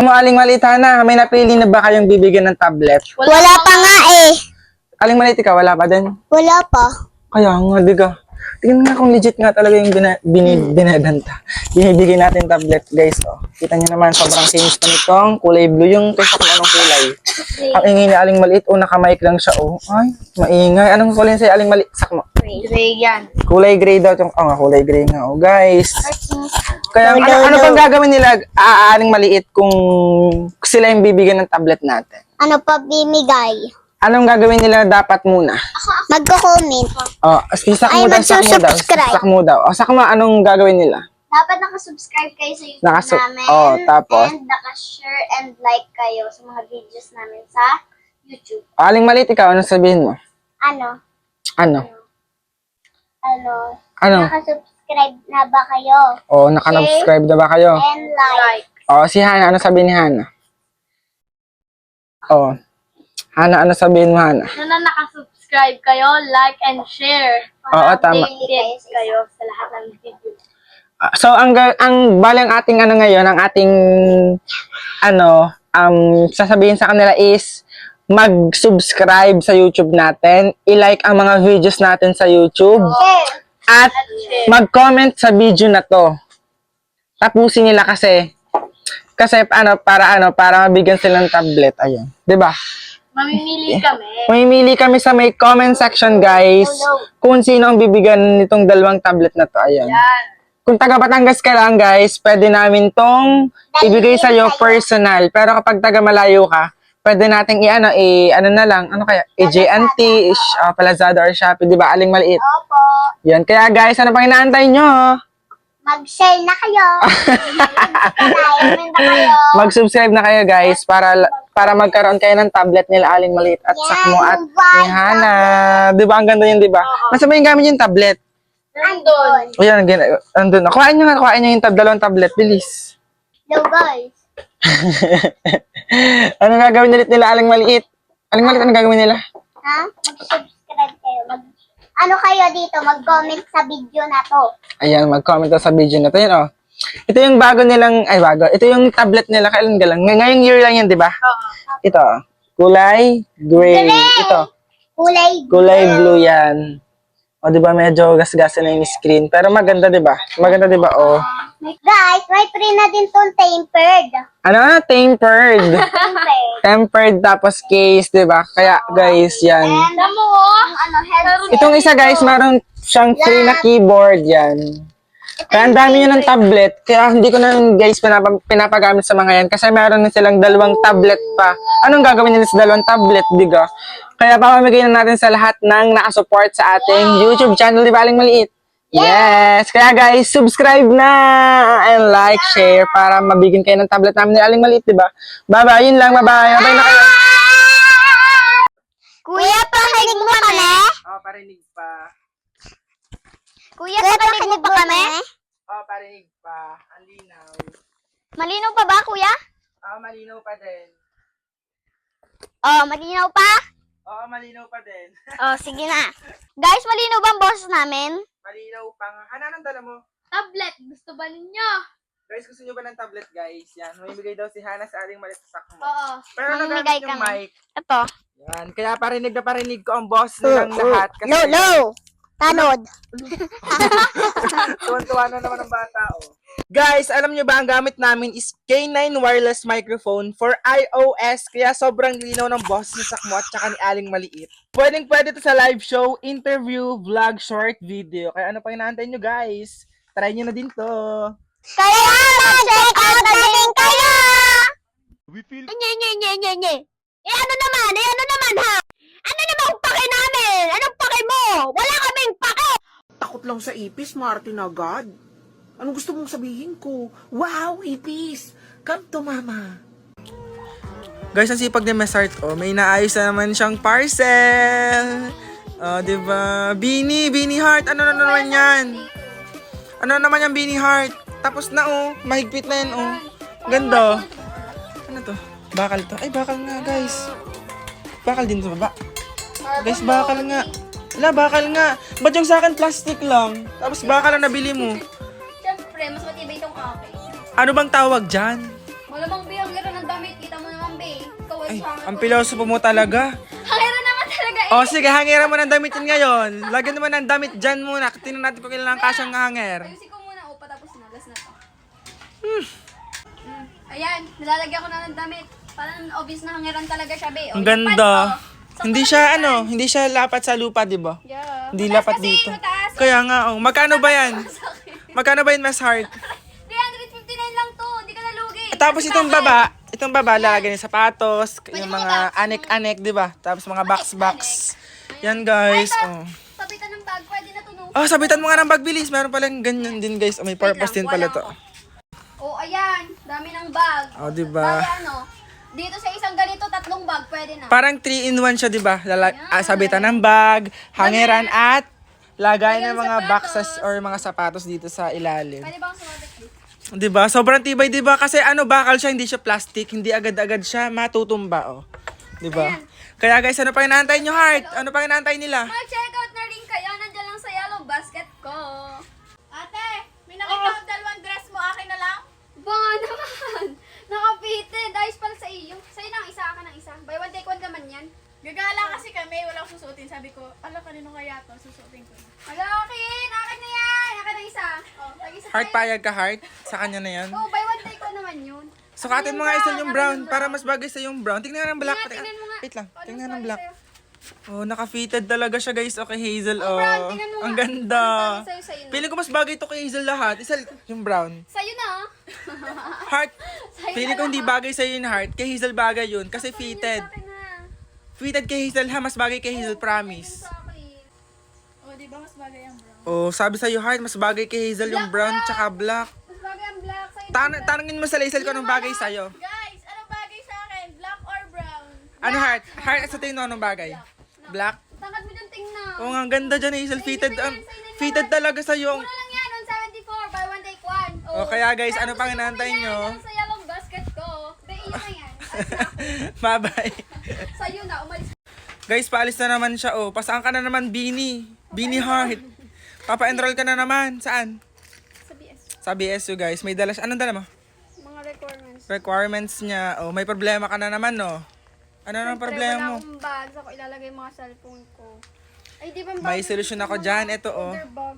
Mo Aling Maliit, Hana, may napili na ba kayong bibigyan ng tablet? Wala pa nga eh. Aling Maliit, ikaw, wala pa din? Wala pa. Kaya nga, diga. Tingnan nga kung legit nga talaga yung binibenta. Binibigay natin tablet, guys. Oh. Kita nyo naman, sobrang kinis pa nitong kulay blue. Yung kaysa kung anong kulay. Ang ingay ni Aling Maliit, nakamic lang siya. Oh. Ay, maingay. Anong kulay sa'yo, Aling Maliit? Sakmo. Gray yan. Kulay gray daw. Kulay gray nga. Oh, guys. Kaya ano pang gagawin nila, Aling Maliit, kung sila yung bibigyan ng tablet natin? Ano pa bimigay? Anong gagawin nila dapat muna? Magko-comment. Sakmo daw. Sakmo daw. Sakmo, anong gagawin nila? Dapat nakasubscribe kayo sa YouTube namin. Tapos? And nakashare and like kayo sa mga videos namin sa YouTube. Aling Maliit, ikaw, ano sabihin mo? Ano? Nakasubscribe na ba kayo? Naka-subscribe na ba kayo? And like. Si Hana, ano sabihin ni Hana? Hana, ano sabihin mo, Hana? Na nakasubscribe kayo, like and share. Oo, tama. Updated kayo sa lahat ng video. So, ang balang ating ngayon, ang ating, sasabihin sa kanila is, mag-subscribe sa YouTube natin, i-like ang mga videos natin sa YouTube, at mag-comment sa video na to. Tapusin nila kasi para mabigyan sila ng tablet. Ayun. 'Di ba? Mamimili kami sa may comment section, guys, kung sino ang bibigyan nitong dalawang tablet na to. Ayun. Kung taga Batangas ka lang, guys, pwede namin tong ibigay sa iyo personal. Pero kapag taga malayo ka, pwede nating JNT, Lazada or Shopee, 'di ba? Aling Maliit. Opo. Yan. Kaya, guys, ano pang inaantay nyo? Mag-share na kayo. Mag-comment na kayo. Mag-subscribe na kayo, guys, para magkaroon kayo ng tablet nila Aling Maliit at Sakmo at ni Hana. Di ba? Ang ganda yun, di ba? Nasa ba yung gamit yung tablet? Andun. O yan, andun. Kuhain nyo yung dalawang tablet. Bilis. Hello, guys. Ano gagawin nila Aling Maliit? Aling Maliit, ano gagawin nila? Mag-subscribe kayo. Kayo dito, mag-comment sa video na to. Ayan, mag-comment sa video na to. Yan, Ito yung ito yung tablet nila. Kailan galang? Ngayong year lang yan, di ba? Ito, kulay gray. Ito, kulay blue yan. Di ba, medyo gas-gasan na yung screen. Pero maganda, di ba? Maganda, di ba? Guys, may free na din tong tempered. Tempered. Tempered tapos case, di ba? Kaya, guys, yan. Headset. Itong isa, guys, meron siyang free na keyboard, yan. Kaya ang dami nyo ng tablet. Kaya hindi ko na, guys, pinapagamit sa mga yan. Kasi meron na silang dalawang tablet pa. Anong gagawin nila sa dalawang tablet, diga? Kaya papamigay na natin sa lahat ng nakasupport sa ating YouTube channel, di ba, Aling Maliit? Yes! Kaya, guys, subscribe na and like, share para mabigyan kayo ng tablet namin ni Aling Maliit, di ba? Bye-bye, yun lang, bye-bye. Bye na kayo. Kuya, pakinig mo kami? Parinig pa. Kuya, pakinig mo pa kami? Parinig pa. Ang linaw. Malinaw pa ba, kuya? Malinaw pa din. Malinaw pa? Malinaw pa din. Sige na. Guys, malinaw ba ang boses namin? Malinaw pa nga. Hana, anong dala mo? Tablet, gusto ba ninyo? Guys, gusto nyo ba ng tablet, guys? Yan, may bigay daw si Hana sa Aling Maliit sa Sakmo. Oo. Pero Mamimigay nagamit yung kami. mic. Ito. Yan, kaya parinig na parinig ko ang boss nilang lahat. Kasi Low. Tanod. tuwan-tuwa na naman ang bata, Guys, alam nyo ba, ang gamit namin is K9 wireless microphone for iOS, kaya sobrang linaw ng boss ni Sakmo at saka ni Aling Maliit. Pwede to sa live show, interview, vlog, short video. Kaya ano pa inaantay nyo, guys? Try nyo na din to. Kaya mag-check out na din kayo! We feel Nye. Ano naman ha? Ano namang pake namin? Anong pake mo? Wala kaming pake! Takot lang sa ipis, Martin agad. Anong gusto mong sabihin ko? Wow, ipis! Come to mama. Guys, ang sipag ni Mesart, may naayos na naman siyang parcel. Diba? Beanie Heart. Ano na naman yan? Ano naman yung Beanie Heart? Tapos na, mahigpit na yan, Ganda. Ano to? Bakal to. Ay, bakal nga, guys. Bakal din sa baba. Guys, bakal nga. Bakal nga. Ba't yung sa akin plastic lang? Tapos bakal ang nabili mo. Siyempre, mas matibay itong akin. Ano bang tawag dyan? Malamang biyang gano'n ng damit. Kita mo naman, be. Ikaw ay Ay, pangit. ang pilosopo mo talaga. Hangera naman talaga eh. O sige, hangiran mo ng damit yan ngayon. Lagyan naman ng damit dyan muna. Tingnan natin kung kailan ang kasyang hanger. Ayusin ko muna. O, patapos na. Last na to. Ayan, nilalagyan ko na ng damit. Parang obvious na hangeran talaga siya, be. O, Ang yung pants, ganda. oh. Sakto Hindi lang siya yung ano, pants. hindi siya lapat sa lupa, di ba? Yeah. Hindi Mataas lapat kasi, dito. mataas. Kaya nga, oh. Magkano ba yan? Magkano ba yun, Mas Heart? 359 lang to. Hindi ka nalugi. Tapos Kasi itong bakit? baba, lalagyan yung sapatos, yung mga mga box. anek-anek, di ba? Tapos mga box-box. Yan, Ay, guys. ito. Oh. Sabitan ng bag. Pwede na to, no? Oh, sabitan mo nga ng bag, bilis. Meron palang ganyan din, guys. Oh, may purpose din pala to. Oh, ayan. Dami ng bag. Oh, di ba? Bali, ano? Dito sa isang ganito, 3 bag. Pwede na. Parang 3-in-1 siya, di ba? Sabitan ng bag, hangeran at lagay ng mga boxes or mga sapatos dito sa ilalim. Pwede bang sumabit dito? 'Di ba? Sobrang tibay, 'di ba? Kasi ano, bakal siya, hindi siya plastic, hindi agad-agad siya matutumba, oh. 'Di ba? Kaya guys, ano pa inaantay nyo, Heart? Ano pa inaantay nila? Mag-check out na rin kayo. Nandiyan lang sa yellow basket ko. Ate, may nakita ko dalawang dress mo. Akin na lang. Ba nga naman. Naka-fitted. Ayos pala sa iyo. Sa'yo na ang isa, akin ang isa. Buy one, take one naman yan. Gagala kasi kami. Walang susuotin. Sabi ko, ala, kanino kaya to? Susuotin ko na. Wala, akin. Akin na yan. Akin ang isa. Oh, tag-isa Heart, tayo. payag ka, Heart? Sa kanya na yan. Oh, buy one, take one naman yun. Sukatin mo nga isa yung brown para mas bagay sa yung brown. Tingnan nga ng black. Tingnan mo nga. Wait lang. Ano Tingnan mas ng bagay black. sa'yo? Oh, naka-fitted talaga siya, guys. Okay, Hazel. Oh, Oh, brown, tingnan mo ang nga. ganda. Ano bagay sa'yo na? Feeling ko mas bagay to kay Hazel lahat. Isa yung brown. Sa'yo na, ah. Heart, Sa'yo feeling ko na hindi lang. bagay sa'yo yung Heart. Kay Hazel bagay yun. Kasi fitted. Sa akin na. Fitted kay Hazel ha. Mas bagay kay Hazel, promise. Sa akin. O, di ba mas bagay ang brown? Oh, sabi sa'yo, Heart, mas bagay kay Hazel yung brown tsaka black. Mas bagay ang black. Sa'yo Tanungin mo sa Hazel kung anong bagay sa'yo. Guys, anong bagay sa akin? Black or brown? Ano, Heart? Heart, sa tingin mo anong bagay? Black? Tangkad mo dyan tingnan. Oo nga, ang ganda dyan, Hazel. Fitted, fitted talaga sa'yo. Mura lang yan, 174. Buy one, take one. Oh, kaya guys, Pero ano pang gusto ko inaantay yan, nyo? yan sa yellow basket ko. Be, iyo na yan. Bye-bye. Sa'yo na, umalis. Guys, paalis na naman siya, oh. Pasaan ka na naman, Beanie? Beanie Heart. Papa-enroll ka na naman. Saan? Sa BS. Sa BSU, guys. May dala siya. Anong dala mo? Mga requirements. Requirements niya. Oh, may problema ka na naman, no? Ano nang problema mo? Wala akong bag. Saan ko ilalagay yung mga cellphone ko. Ay, di ba ang May bagay solusyon sa ako mga dyan. Ito, oh. older bag?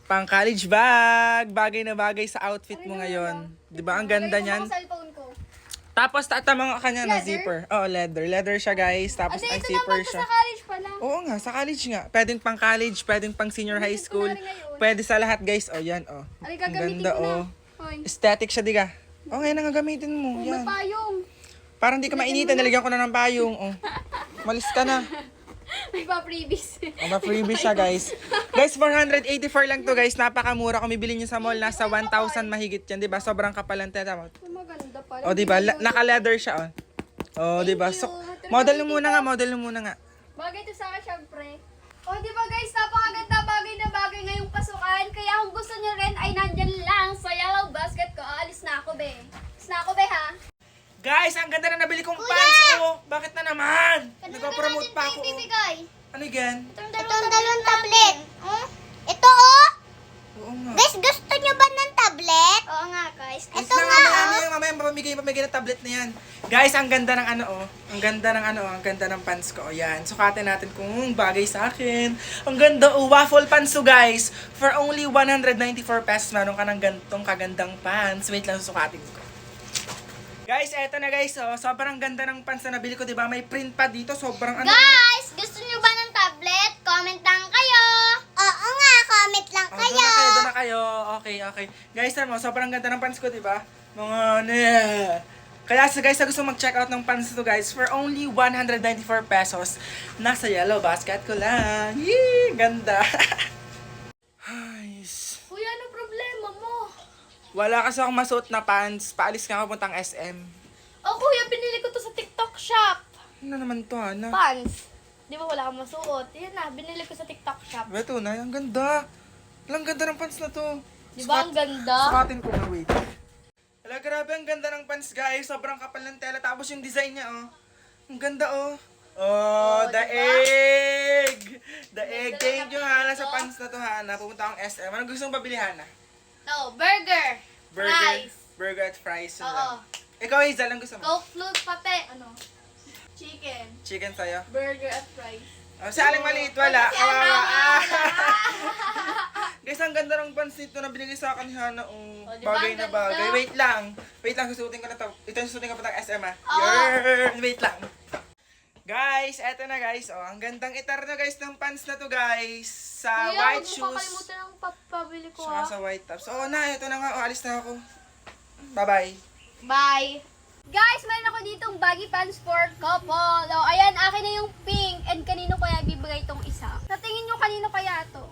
Pang college bag. Bagay na bagay sa outfit mo ngayon. Di ba? Ang ganda Lagay ko niyan. mga cellphone ko. Tapos, tatamang ka niya na Leather? zipper. Oh, leather. Leather siya, guys. Tapos, Ate, ang ito zipper naman ko siya. sa college pala. Oo nga, sa college nga. Pwedeng pang college, pwedeng pang senior high school. Pwede sa lahat, guys. Oh, yan, oh. Ay, Ang gagamitin ganda, ko na. oh. Hoy. Aesthetic siya, diga. Oh, ngayon ang gagamitin mo. May Yan. payong. Parang di ka mainitan. Nalagyan ko na ng payong. Oh. Malis ka na. May pa-freebies. Oh, ma-freebie siya, guys. Guys, 484 lang to, guys. Napakamura. Kung bibili nyo sa mall, nasa 1,000 mahigit yan, di ba? Sobrang kapal ang teta mo. Ay, maganda pala. Oh, di ba? Naka-leather siya, oh. Oh, di ba? So, model mo muna nga, model mo muna nga. Bagay to sa akin, syempre. Oh, di ba guys, napakaganda bagay na bagay ngayong pasukan. Kaya kung gusto nyo rin, ay nandyan lang sa yellow basket ko. Aalis na ako, be. Alis na ako, be, ha? Guys, ang ganda na nabili kong pants, oh. Bakit na naman? Nagpa-promote pa ako. Oh. Ano yan? Itong dalawang tablet. Ito, oh! Oo nga. Guys, gusto nyo ba ng tablet? Oo nga, guys. Ito nga, mamaya pamigay ng tablet na yan. Guys, ang ganda ng ano, oh. Ang ganda ng ano, oh. Ang ganda ng pants ko. Oh, yan. Sukatin natin kung bagay sa akin. Ang ganda, oh. Waffle pants to, guys. For only 194 pesos, meron ka ng gantong kagandang pants. Wait lang, susukatin ko. Guys, eto na guys, oh. Sobrang ganda ng pants na nabili ko, di ba? May print pa dito, sobrang ano. Guys, gusto nyo ba ng tablet? Comment lang kayo. Oo nga, comment lang Oh, doon na kayo. Okay. Guys, mo, sobrang ganda ng pants ko, di ba? Mga Kaya guys, sa gusto mag-check out ng pants to, guys, for only 194 pesos, nasa yellow basket ko lang. Yee! Ganda. Nice. Kuya, ano problema mo? Wala kasi akong masuot na pants. Paalis ka puntang SM. Oh, kuya, binili ko to sa TikTok shop. Ano naman to, Hana? Pants. Di ba wala kang masuot? Yan na, binili ko sa TikTok shop. Ito na, ang ganda. Ang ganda ng pants na to. Di ba ang ganda? Sukatin ko na, wait. Hala, grabe, ang ganda ng pants, guys. Sobrang kapal ng tela. Tapos yung design niya, oh. Ang ganda, oh. Oh, the diba? egg! The egg. Ganda Thank you, ng Hana, sa ko. pants na to, Hana. Pupunta akong SM. Anong gusto mong pabili, Hana? No, burger. Burger. Fries. Burger at fries. yun Oo. lang. Ikaw, Hazel, ang gusto mo? Coke float pati. Ano? Chicken, Chicken sa'yo. burger at fries. Oh, si Aling Maliit, wala. Si Ana, Ah. Guys, ang ganda ng pants nito na binigay sa akin ni Hana. Oh, Oh, di ba bagay ang na ganda? bagay. Wait lang, susuotin ko na to. Ito yung susuotin ko pa ng SM, ha? Oo. Yarn! Wait lang. Guys, eto na guys. Oh, ang gandang itar na guys ng pants na to guys. Sa Kuya, white huwag mo shoes. kakalimutan ang papabili ko Saka ha. sa white tops. Oo na, ito na nga. Oh, alis na ako. Bye-bye. Bye! Guys, mayroon ako ditong baggy pants for couple. Oh, ayan, akin na yung pink. And kanino kaya bibigay itong isa? Sa tingin nyo, kanino kaya to?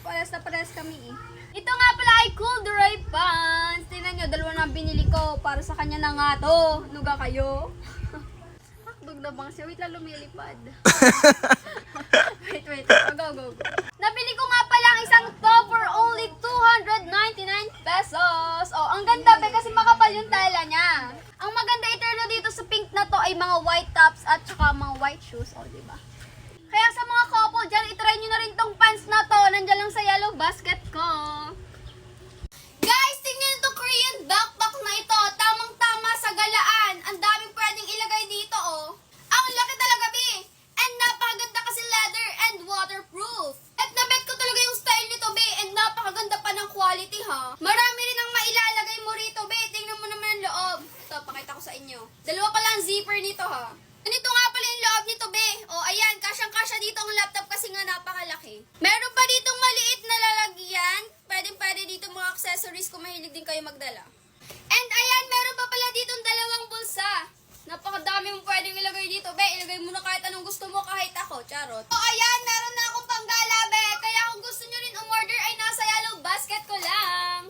Pares na pares kami eh. Ito nga pala ay Cool Duray pants. Tingnan nyo, dalawa na binili ko. Para sa kanya na nga to. Nuga kayo. Hakdog na bang siya? Wait lang, lumilipad. wait. Go. Nabili ko nga pala ang isang top for only 299 pesos. Oh, ang ganda be kasi makapal yung tela niya. Ang maganda iterno dito sa pink na to ay mga white tops at saka mga white shoes. Oh, di ba? Kaya sa mga couple dyan, itry nyo na rin tong pants na to. Nandyan lang sa yellow basket ko. Guys, tingnan itong Korean backpack na ito. Tamang-tama sa galaan. Ang daming pwedeng ilagay dito, oh. Ang laki talaga, Bi. And napakaganda kasi leather and waterproof. At nabet ko talaga yung style nito, Bi. And napakaganda pa ng quality, ha. Marami rin ang mailalagay mo rito, Bi. Tingnan mo naman ang loob. Ito, pakita ko sa inyo. Dalawa pala ang zipper nito, ha. Ganito nga pala yung loob nito, Be. O, ayan, kasyang-kasya dito ang laptop kasi nga napakalaki. Meron pa ditong maliit na lalagyan. Pwede dito mga accessories kung mahilig din kayo magdala. And ayan, meron pa pala ditong dalawang bulsa. Napakadami mong pwedeng ilagay dito, Be. Ilagay mo na kahit anong gusto mo, kahit ako, charot. O, ayan, meron na akong panggala, Be. Kaya kung gusto nyo rin umorder ay nasa yellow basket ko lang.